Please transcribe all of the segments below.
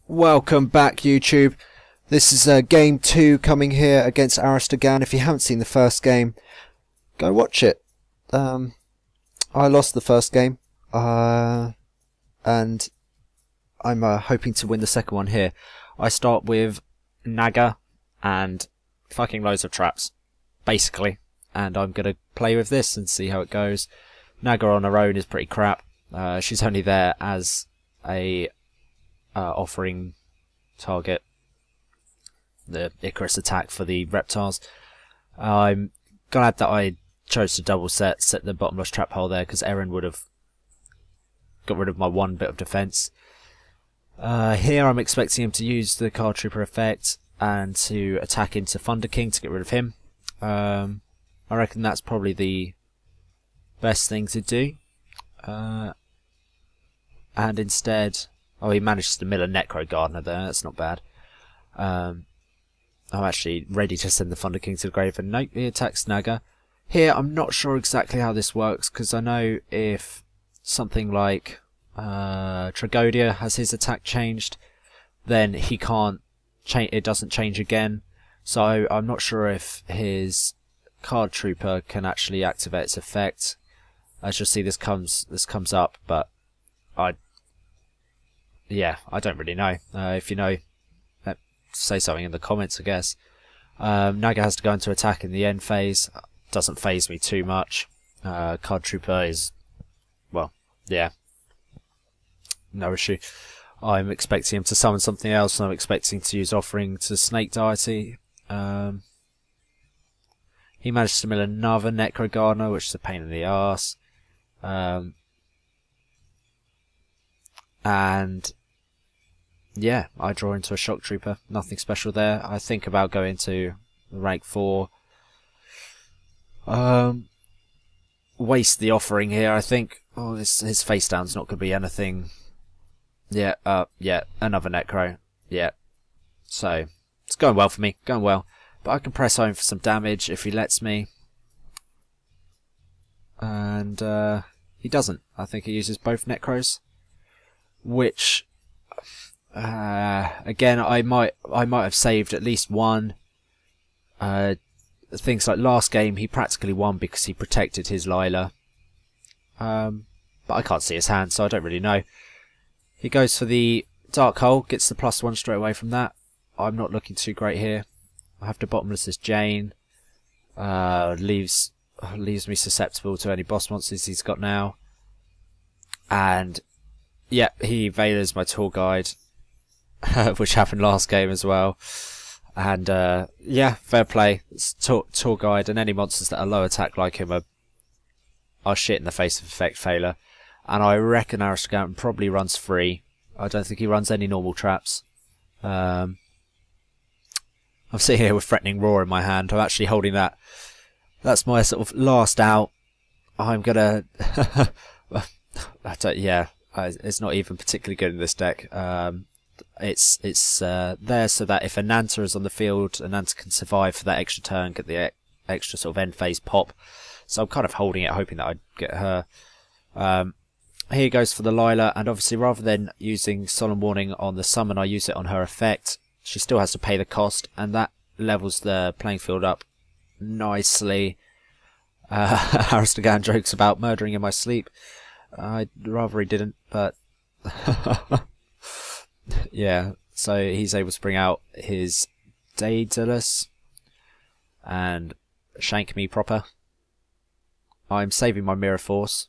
Welcome back, YouTube. This is game 2 coming here against Aristogan. If you haven't seen the first game, go watch it. I lost the first game, and I'm hoping to win the second one here. I start with Naga and fucking loads of traps, basically, and I'm going to play with this and see how it goes. Naga on her own is pretty crap. She's only there as a offering target, the Icarus attack for the reptiles. I'm glad that I chose to double set the bottomless trap hole there, because Eren would have got rid of my one bit of defense. Here I'm expecting him to use the card trooper effect and to attack into Thunder King to get rid of him. I reckon that's probably the best thing to do. And instead, oh, he manages to mill a Necro Gardener there. That's not bad. I'm actually ready to send the Thunder King to the grave, and nope, he attacks Naga. Here, I'm not sure exactly how this works, because I know if something like Tragodia has his attack changed, then he can't change. It doesn't change again. So I'm not sure if his card trooper can actually activate its effect. As you'll see, this comes up, but I don't really know. If you know, say something in the comments, I guess. Naga has to go into attack in the end phase. Doesn't phase me too much. Card Trooper is, well, yeah, no issue. I'm expecting him to summon something else, and I'm expecting to use Offering to Snake Deity. He managed to mill another Necro Gardener, which is a pain in the arse. And yeah, I draw into a Shock Trooper. Nothing special there. I think about going to rank 4. Waste the Offering here, I think. Oh, his face down's not going to be anything. Yeah, another Necro. Yeah. So, it's going well for me. Going well. But I can press home for some damage if he lets me. And he doesn't. I think he uses both Necros. Which, again, I might have saved at least one. Things like last game, he practically won because he protected his Lila. But I can't see his hand, so I don't really know. He goes for the Dark Hole, gets the +1 straight away from that. I'm not looking too great here. I have to bottomless this Jane. Leaves me susceptible to any boss monsters he's got now. And yeah, he Valors my tour guide, which happened last game as well. And yeah, fair play. It's tour guide, and any monsters that are low attack like him are shit in the face of effect failure. And I reckon Aristogan probably runs free. I don't think he runs any normal traps. I'm sitting here with Threatening Roar in my hand. I'm actually holding that. That's my sort of last out. I'm gonna. Yeah. It's not even particularly good in this deck. It's there so that if Ananta is on the field, Ananta can survive for that extra turn, get the extra sort of end phase pop. So I'm kind of holding it, hoping that I'd get her. Here goes for the Lila, and obviously rather than using Solemn Warning on the summon, I use it on her effect. She still has to pay the cost, and that levels the playing field up nicely. Aristogan jokes about murdering in my sleep. I'd rather he didn't, but yeah, so he's able to bring out his Daedalus and shank me proper. I'm saving my Mirror Force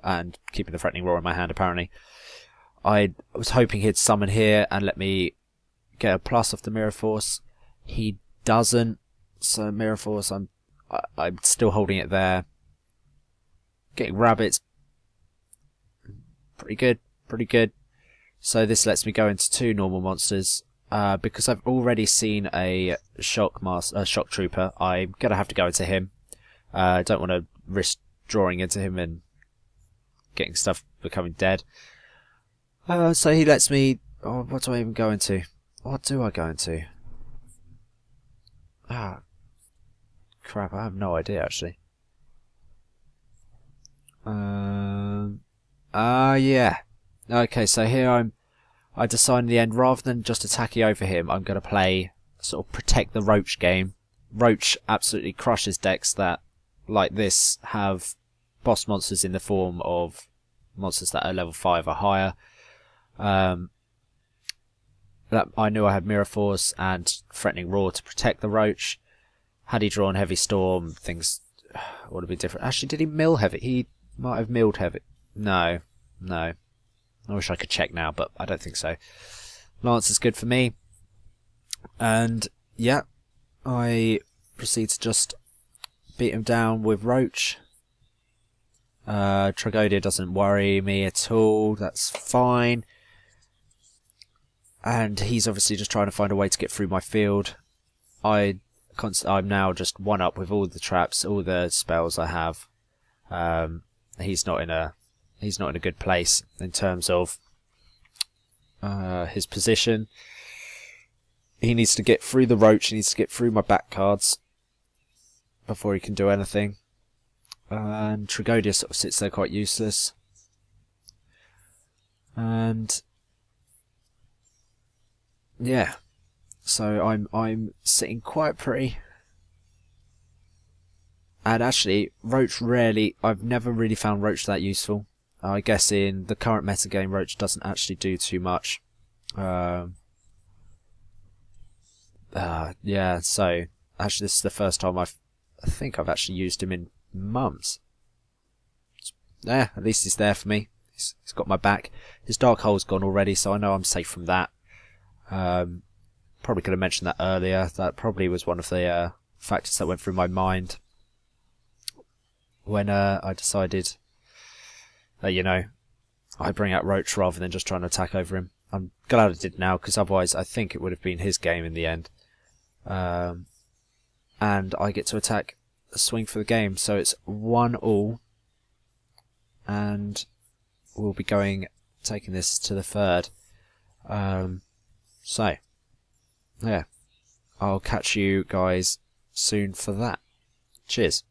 and keeping the Threatening Roar in my hand, apparently. I was hoping he'd summon here and let me get a plus off the Mirror Force. He doesn't, so Mirror Force, I'm still holding it there. Getting rabbits, pretty good. So this lets me go into 2 normal monsters. Because I've already seen a Shock Trooper, I'm gonna have to go into him. I don't want to risk drawing into him and getting stuff becoming dead. So he lets me. Oh, what do I even go into? What do I go into? Ah, crap! I have no idea actually. Yeah. Okay, so here I decided in the end, rather than just attacking over him, I'm going to play sort of protect the Roach game. Roach absolutely crushes decks that, like this, have boss monsters in the form of monsters that are level 5 or higher. That I knew I had Mirror Force and Threatening Roar to protect the Roach. Had he drawn Heavy Storm, things would have been different. Actually, did he mill Heavy? He might have milled Heavy. No. I wish I could check now, but I don't think so. Lance is good for me. And, yeah, I proceed to just beat him down with Roach. Tragodia doesn't worry me at all. That's fine. And he's obviously just trying to find a way to get through my field. I'm now just one up with all the traps, all the spells I have. He's not in a good place in terms of his position. He needs to get through the Roach. He needs to get through my back cards before he can do anything. And Tragodia sort of sits there quite useless. And yeah, so I'm sitting quite pretty. And actually, Roach I've never really found Roach that useful. I guess in the current metagame, Roach doesn't actually do too much. Yeah, so actually this is the first time I think I've actually used him in months. Yeah, at least he's there for me. He's got my back. His Dark Hole's gone already, so I know I'm safe from that. Probably could have mentioned that earlier. That probably was one of the factors that went through my mind when I decided that, you know, I bring out Roach rather than just trying to attack over him. I'm glad I did now, because otherwise I think it would have been his game in the end. And I get to attack a swing for the game, so it's 1-1, and we'll be taking this to the third. So, yeah, I'll catch you guys soon for that. Cheers.